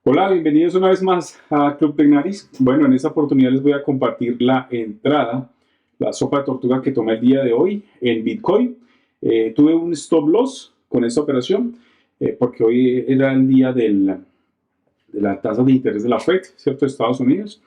Hola, bienvenidos una vez más a Club Tecnaris. Bueno, en esta oportunidad les voy a compartir la entrada, la sopa de tortuga que tomé el día de hoy en Bitcoin. Tuve un stop loss con esta operación porque hoy era el día de la tasa de interés de la Fed, ¿cierto? De Estados Unidos.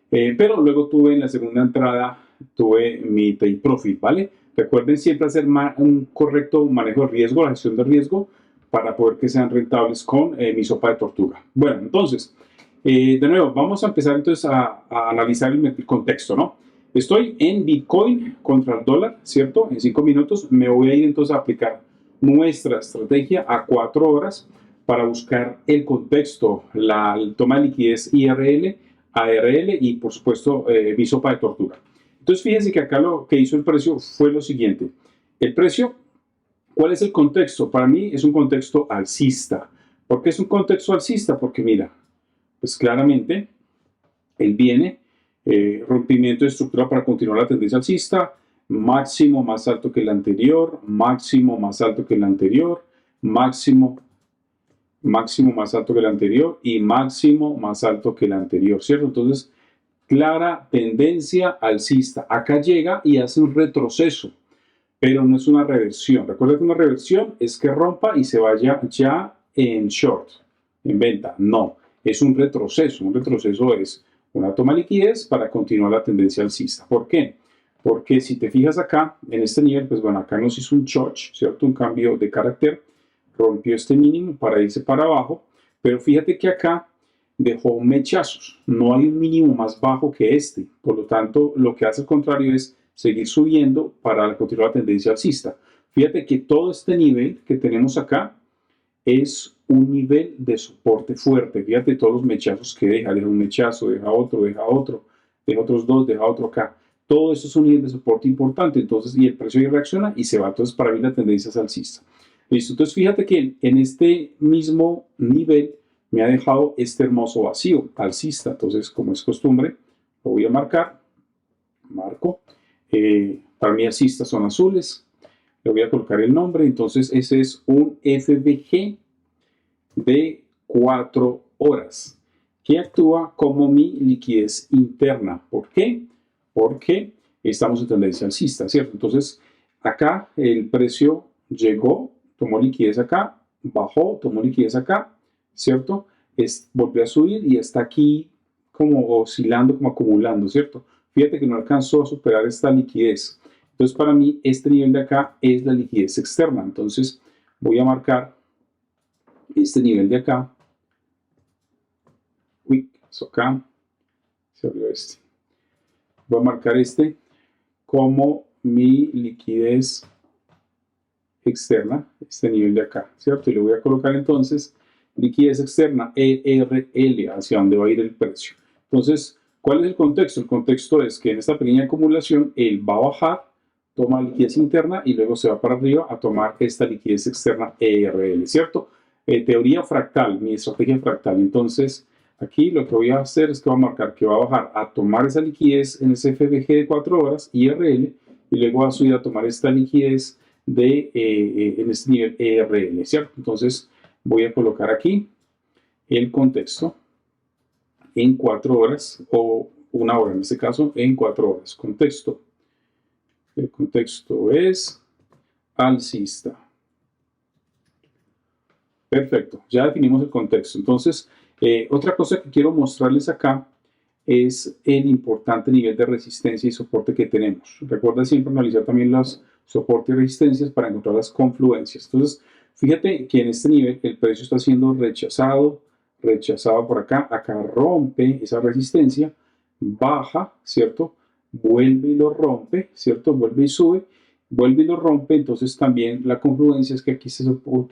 Pero luego tuve en la segunda entrada, tuve mi take profit, ¿vale? Recuerden siempre hacer un correcto manejo de riesgo, la gestión de riesgo, para poder que sean rentables con mi sopa de tortuga. Bueno, entonces, de nuevo, vamos a empezar entonces a analizar el contexto, ¿no? Estoy en Bitcoin contra el dólar, ¿cierto? En 5 minutos me voy a ir entonces a aplicar nuestra estrategia a 4 horas para buscar el contexto, la toma de liquidez IRL, ARL y por supuesto mi sopa de tortuga. Entonces fíjense que acá lo que hizo el precio fue lo siguiente. El precio, ¿cuál es el contexto? Para mí es un contexto alcista. ¿Por qué es un contexto alcista? Porque mira, pues claramente él viene, rompimiento de estructura para continuar la tendencia alcista, máximo más alto que el anterior, máximo más alto que el anterior, máximo más alto que el anterior y máximo más alto que el anterior, ¿cierto? Entonces, clara tendencia alcista. Acá llega y hace un retroceso, pero no es una reversión. Recuerda que una reversión es que rompa y se vaya ya en short, en venta. No, es un retroceso. Un retroceso es una toma de liquidez para continuar la tendencia alcista. ¿Por qué? Porque si te fijas acá, en este nivel, pues bueno, acá nos hizo un choch, ¿cierto? Un cambio de carácter, rompió este mínimo para irse para abajo, pero fíjate que acá dejó mechazos, no hay un mínimo más bajo que este, por lo tanto lo que hace al contrario es seguir subiendo para continuar la tendencia alcista. Fíjate que todo este nivel que tenemos acá es un nivel de soporte fuerte, fíjate todos los mechazos que deja un mechazo, deja otro, deja otros dos, deja otro acá. Todo esto es un nivel de soporte importante, entonces, y el precio ahí reacciona y se va. Entonces, para mí la tendencia es alcista. Listo, entonces fíjate que en este mismo nivel me ha dejado este hermoso vacío alcista. Entonces, como es costumbre, lo voy a marcar, marco. Para mí alcistas son azules. Le voy a colocar el nombre. Entonces, ese es un FBG de 4 horas que actúa como mi liquidez interna. ¿Por qué? Porque estamos en tendencia alcista, ¿cierto? Entonces, acá el precio llegó, tomó liquidez acá, bajó, tomó liquidez acá, ¿cierto? Volvió a subir y está aquí como oscilando, como acumulando, ¿cierto? Fíjate que no alcanzó a superar esta liquidez. Entonces, para mí, este nivel de acá es la liquidez externa. Entonces, voy a marcar este nivel de acá. Uy, eso acá. Se abrió este. Voy a marcar este como mi liquidez externa, este nivel de acá, ¿cierto? Y le voy a colocar entonces liquidez externa, ERL, hacia dónde va a ir el precio. Entonces, ¿cuál es el contexto? El contexto es que en esta pequeña acumulación él va a bajar, toma liquidez interna y luego se va para arriba a tomar esta liquidez externa ERL, ¿cierto? Teoría fractal, mi estrategia fractal. Entonces, aquí lo que voy a hacer es que voy a marcar que va a bajar a tomar esa liquidez en ese FBG de 4 horas, IRL, y luego va a subir a tomar esta liquidez en este nivel ERL, ¿cierto? Entonces voy a colocar aquí el contexto en 4 horas o 1 hora, en este caso en 4 horas. Contexto. El contexto es alcista. Perfecto, ya definimos el contexto. Entonces, otra cosa que quiero mostrarles acá es el importante nivel de resistencia y soporte que tenemos. Recuerda siempre analizar también los soportes y resistencias para encontrar las confluencias. Entonces, fíjate que en este nivel el precio está siendo rechazado, rechazado por acá, acá rompe esa resistencia, baja, ¿cierto? Vuelve y lo rompe, ¿cierto? Vuelve y sube, vuelve y lo rompe, entonces también la confluencia es que aquí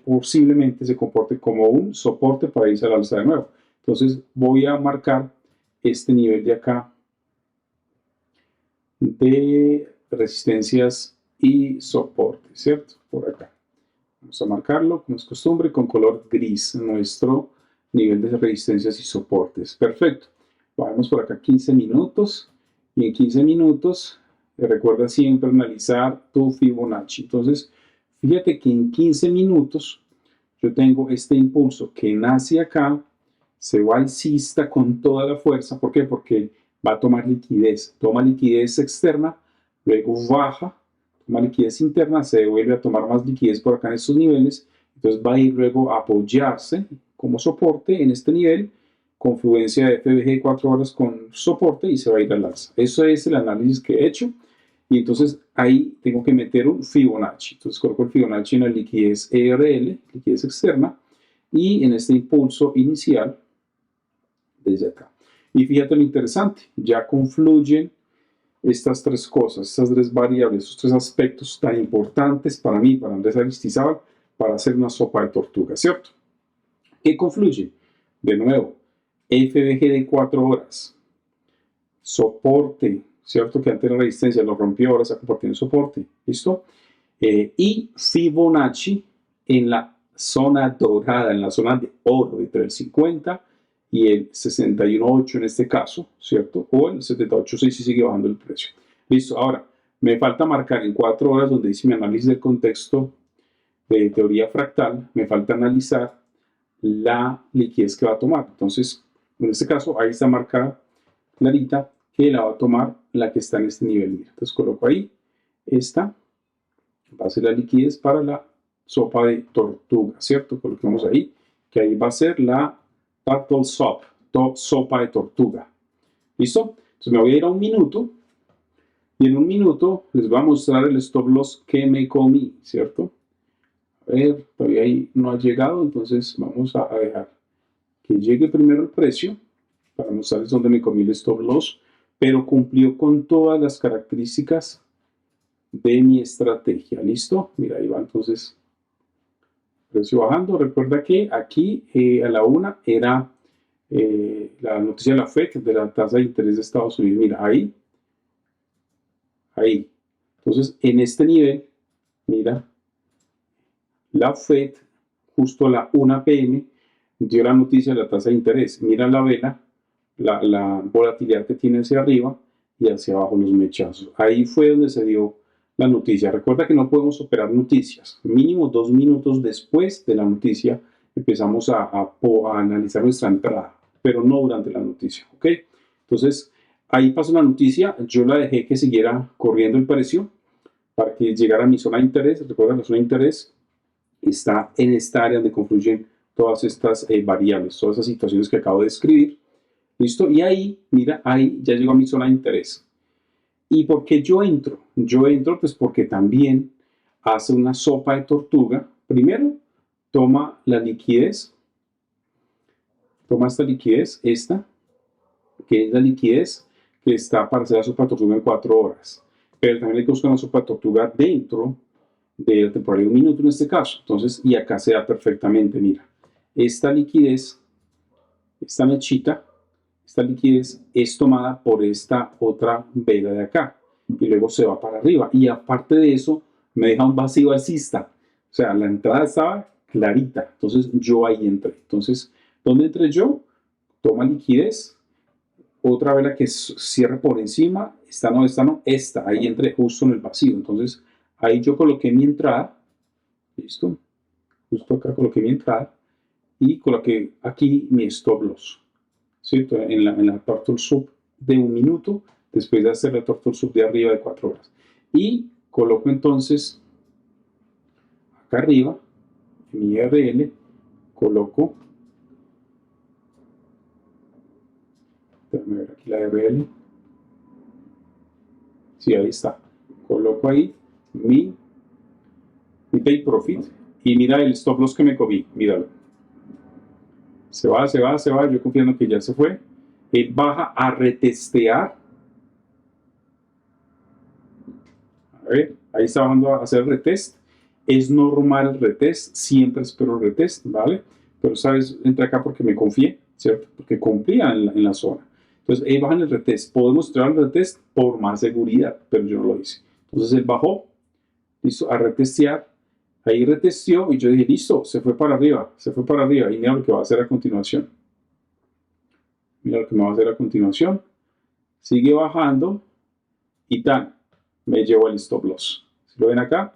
posiblemente se comporte como un soporte para irse al alza de nuevo. Entonces voy a marcar este nivel de acá de resistencias y soporte, ¿cierto? Por acá. Vamos a marcarlo, como es costumbre, con color gris, nuestro nivel de resistencias y soportes. Perfecto. Vamos por acá 15 minutos. Y en 15 minutos, recuerda siempre analizar tu Fibonacci. Entonces, fíjate que en 15 minutos yo tengo este impulso que nace acá se va alcista con toda la fuerza. ¿Por qué? Porque va a tomar liquidez. Toma liquidez externa, luego baja, toma liquidez interna, se devuelve a tomar más liquidez por acá en estos niveles. Entonces va a ir luego a apoyarse como soporte en este nivel, confluencia de FBG de 4 horas con soporte y se va a ir al alza. Eso es el análisis que he hecho. Y entonces ahí tengo que meter un Fibonacci. Entonces coloco el Fibonacci en la liquidez ERL, liquidez externa, y en este impulso inicial desde acá. Y fíjate lo interesante, ya confluyen estas tres cosas, estas tres variables, estos tres aspectos tan importantes para mí, para Andrés Aristizábal, para hacer una sopa de tortuga, ¿cierto? ¿Qué confluye? De nuevo, FBG de 4 horas, soporte, ¿cierto? Que antes la resistencia lo rompió, ahora se ha convertido en soporte, ¿listo? Y Fibonacci en la zona dorada, en la zona de oro, entre el 50 y el 61.8 en este caso, ¿cierto? O el 78.6 si sigue bajando el precio. Listo, ahora, me falta marcar en 4 horas donde dice mi análisis del contexto de teoría fractal, me falta analizar la liquidez que va a tomar. Entonces, en este caso, ahí está marcada clarita que la va a tomar la que está en este nivel. Mira, entonces coloco ahí, esta va a ser la liquidez para la sopa de tortuga, ¿cierto? Coloquemos ahí, que ahí va a ser la turtle soup, sopa de tortuga. ¿Listo? Entonces me voy a ir a un minuto y en un minuto les voy a mostrar el stop loss que me comí, ¿cierto? A ver, todavía ahí no ha llegado, entonces vamos a dejar que llegue primero el precio para mostrarles dónde me comí el stop loss, pero cumplió con todas las características de mi estrategia. ¿Listo? Mira, ahí va entonces precio bajando. Recuerda que aquí a la 1 era la noticia de la FED, de la tasa de interés de Estados Unidos. Mira, ahí. Entonces, en este nivel, mira, la FED, justo a la 1 p.m., dio la noticia de la tasa de interés. Mira la vela, la volatilidad que tiene hacia arriba y hacia abajo los mechazos. Ahí fue donde se dio la noticia. Recuerda que no podemos operar noticias. Mínimo 2 minutos después de la noticia empezamos a analizar nuestra entrada, pero no durante la noticia, ¿ok? Entonces, ahí pasó la noticia, yo la dejé que siguiera corriendo el precio para que llegara a mi zona de interés. Recuerda, la zona de interés está en esta área donde confluyen todas estas variables, todas esas situaciones que acabo de describir. ¿Listo? Y ahí, mira, ahí ya llegó a mi zona de interés. ¿Y por qué yo entro? Yo entro pues porque también hace una sopa de tortuga. Primero, toma la liquidez, toma esta liquidez, esta, que es la liquidez que está para hacer la sopa de tortuga en 4 horas. Pero también hay que buscar una sopa de tortuga dentro de la temporada de un minuto en este caso. Entonces, y acá se da perfectamente, mira, esta liquidez, esta mechita, esta liquidez es tomada por esta otra vela de acá y luego se va para arriba. Y aparte de eso, me deja un vacío alcista. O sea, la entrada estaba clarita. Entonces, yo ahí entré. Entonces, ¿dónde entré yo? Toma liquidez. Otra vela que cierra por encima. Esta no, esta no, esta. Ahí entré justo en el vacío. Entonces, ahí yo coloqué mi entrada. ¿Listo? Justo acá coloqué mi entrada. Y coloqué aquí mi stop loss. ¿Cierto? En la turtle soup de un minuto, después de hacer la turtle soup de arriba de 4 horas. Y coloco entonces acá arriba, en mi IRL, coloco, déjame ver aquí la IRL, sí, ahí está, coloco ahí mi take profit y mira el stop loss que me comí, míralo. Se va, se va, se va, yo confiando que ya se fue. Él baja a retestear. A ver, ahí está bajando a hacer retest. Es normal el retest, siempre espero el retest, ¿vale? Pero, ¿sabes? Entré acá porque me confié, ¿cierto? Porque cumplía en la zona. Entonces, ahí bajan el retest. Podemos entrar al retest por más seguridad, pero yo no lo hice. Entonces, él bajó, listo, a retestear. Ahí retesteó y yo dije, listo, se fue para arriba, se fue para arriba. Y mira lo que va a hacer a continuación. Mira lo que me va a hacer a continuación. Sigue bajando y tan, me llevo al stop loss. ¿Lo ven acá?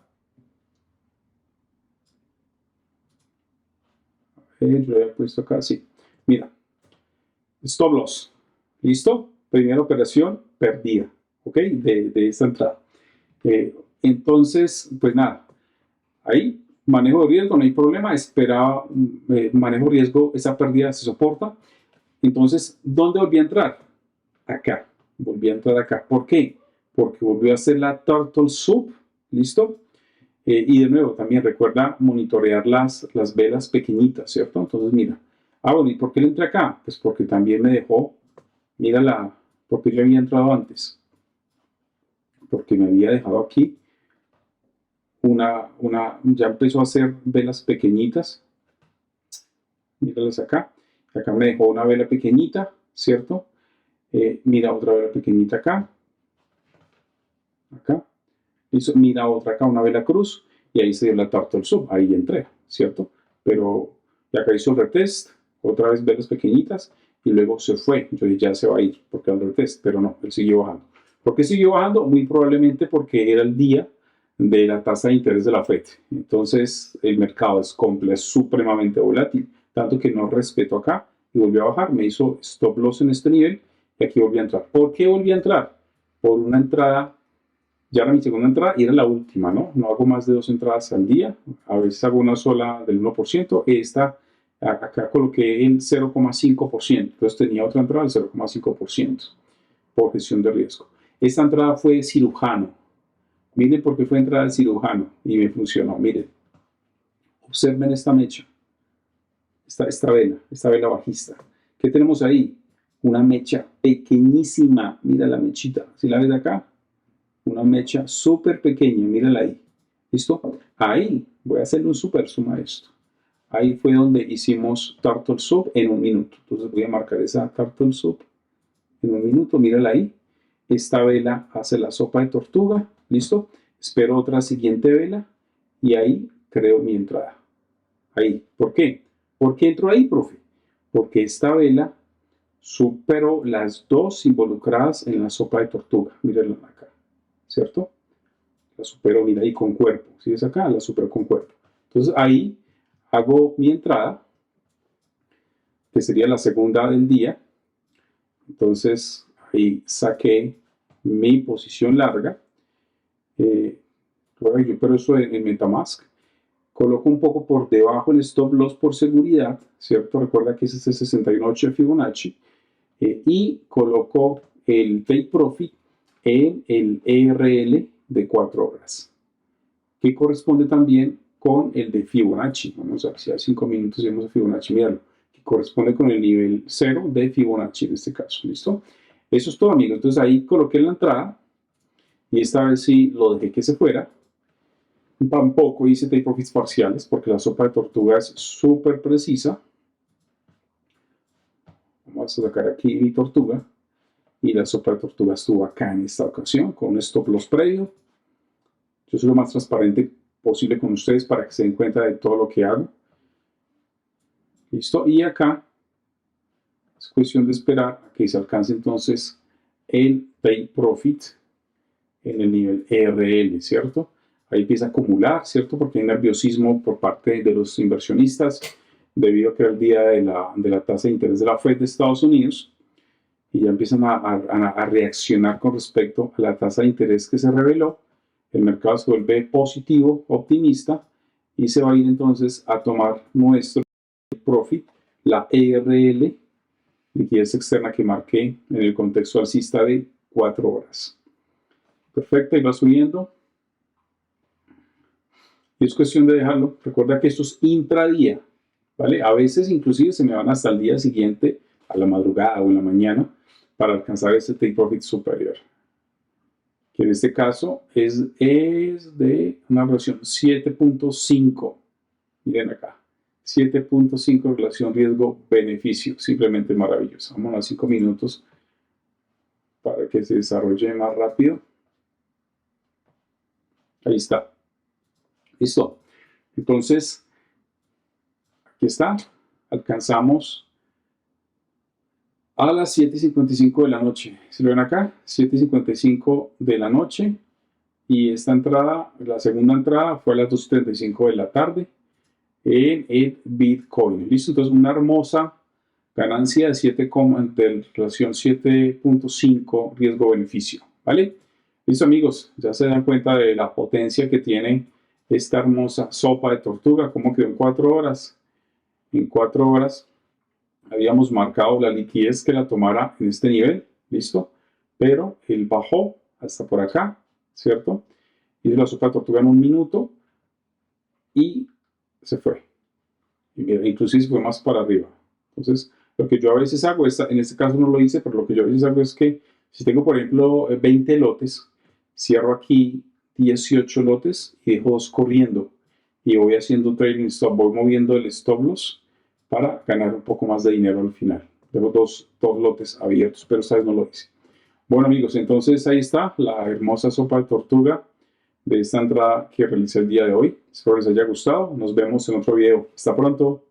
Yo lo había puesto acá, sí. Mira, Stop loss. ¿Listo? Primera operación perdida, ¿ok? De esta entrada. Entonces, pues nada, ahí manejo de riesgo, no hay problema, esperaba manejo de riesgo, esa pérdida se soporta. Entonces, ¿dónde volví a entrar? Acá, volví a entrar acá. ¿Por qué? Porque volvió a hacer la Turtle Soup, ¿listo? Y de nuevo, también recuerda monitorear las velas pequeñitas, ¿cierto? Entonces, mira, bueno, ¿y por qué le entré acá? Pues porque también me dejó, mira porque yo había entrado antes, porque me había dejado aquí ya empezó a hacer velas pequeñitas, míralas acá, acá me dejó una vela pequeñita, ¿cierto? Mira otra vela pequeñita acá, mira otra acá, una vela cruz, y ahí se dio la Turtle Soup, ahí entré, ¿cierto? Pero acá hizo el retest, otra vez velas pequeñitas, y luego se fue, yo dije, ya se va a ir, porque al retest, pero no, él siguió bajando. ¿Por qué siguió bajando? Muy probablemente porque era el día de la tasa de interés de la FED. Entonces, el mercado es supremamente volátil, tanto que no respeto acá, y volvió a bajar, me hizo stop loss en este nivel, y aquí volví a entrar. ¿Por qué volví a entrar? Por una entrada, ya era mi segunda entrada y era la última, ¿no? No hago más de 2 entradas al día, a veces hago una sola del 1%, acá coloqué el 0,5%, entonces tenía otra entrada del 0,5% por gestión de riesgo. Esta entrada fue de cirujano, miren por qué fue entrada de cirujano y me funcionó, miren, observen esta mecha, esta vela bajista. ¿Qué tenemos ahí? Una mecha pequeñísima, mira la mechita, ¿sí la ves acá? Una mecha súper pequeña, mírala ahí. ¿Listo? Ahí, voy a hacerle un super zoom a esto. Ahí fue donde hicimos Turtle Soup en 1 minuto. Entonces voy a marcar esa Turtle Soup en 1 minuto, mírala ahí. Esta vela hace la sopa de tortuga, ¿listo? Espero otra siguiente vela y ahí creo mi entrada. Ahí, ¿por qué? ¿Por qué entro ahí, profe? Porque esta vela superó las dos involucradas en la sopa de tortuga. Mírenla acá, ¿cierto? La supero, mira ahí con cuerpo. Si ves acá, la supero con cuerpo. Entonces ahí hago mi entrada, que sería la segunda del día. Entonces ahí saqué mi posición larga. Yo pero eso en Metamask. Coloco un poco por debajo el stop loss por seguridad, ¿cierto? Recuerda que ese es el 68 de Fibonacci. Y coloco el take profit en el ERL de 4 horas, que corresponde también con el de Fibonacci. Vamos a ver si a 5 minutos vemos a Fibonacci, míralo, que corresponde con el nivel 0 de Fibonacci en este caso, ¿listo? Eso es todo, amigos. Entonces ahí coloqué la entrada y esta vez sí lo dejé que se fuera. Tampoco hice take profits parciales porque la sopa de tortuga es súper precisa. Vamos a sacar aquí mi tortuga y la sopa de tortuga estuvo acá en esta ocasión con un stop loss previo. Yo soy lo más transparente posible con ustedes para que se den cuenta de todo lo que hago. Listo, y acá es cuestión de esperar a que se alcance entonces el take profit en el nivel ERL, ¿cierto? Ahí empieza a acumular, ¿cierto? Porque hay nerviosismo por parte de los inversionistas debido a que era el día de la tasa de interés de la FED de Estados Unidos y ya empiezan a reaccionar con respecto a la tasa de interés que se reveló. El mercado se vuelve positivo, optimista y se va a ir entonces a tomar nuestro profit, la ERL, liquidez externa que marqué en el contexto alcista de 4 horas. Perfecto, y va subiendo. Y es cuestión de dejarlo. Recuerda que esto es intradía, ¿vale? A veces inclusive se me van hasta el día siguiente, a la madrugada o en la mañana, para alcanzar ese take profit superior. Que en este caso es de una relación 7.5. Miren acá. 7.5 relación riesgo-beneficio. Simplemente maravilloso. Vamos a 5 minutos para que se desarrolle más rápido. Ahí está. Listo. Entonces, aquí está. Alcanzamos a las 7:55 de la noche. ¿Se lo ven acá? 7:55 de la noche. Y esta entrada, la segunda entrada, fue a las 2:35 de la tarde en el Bitcoin. ¿Listo? Entonces, una hermosa Ganancia de 7, de relación 7.5 riesgo-beneficio, ¿vale? Listo, amigos, ya se dan cuenta de la potencia que tiene esta hermosa sopa de tortuga. ¿Cómo quedó en 4 horas? En 4 horas habíamos marcado la liquidez que la tomara en este nivel, ¿listo? Pero él bajó hasta por acá, ¿cierto? Hizo la sopa de tortuga en 1 minuto y se fue. Y mira, inclusive se fue más para arriba. Entonces, lo que yo a veces hago, en este caso no lo hice, pero lo que yo a veces hago es que si tengo, por ejemplo, 20 lotes, cierro aquí 18 lotes y dejo 2 corriendo. Y voy haciendo trading stop, voy moviendo el stop loss para ganar un poco más de dinero al final. Dejo dos lotes abiertos, pero esta vez no lo hice. Bueno, amigos, entonces ahí está la hermosa sopa de tortuga de esta entrada que realicé el día de hoy. Espero les haya gustado. Nos vemos en otro video. Hasta pronto.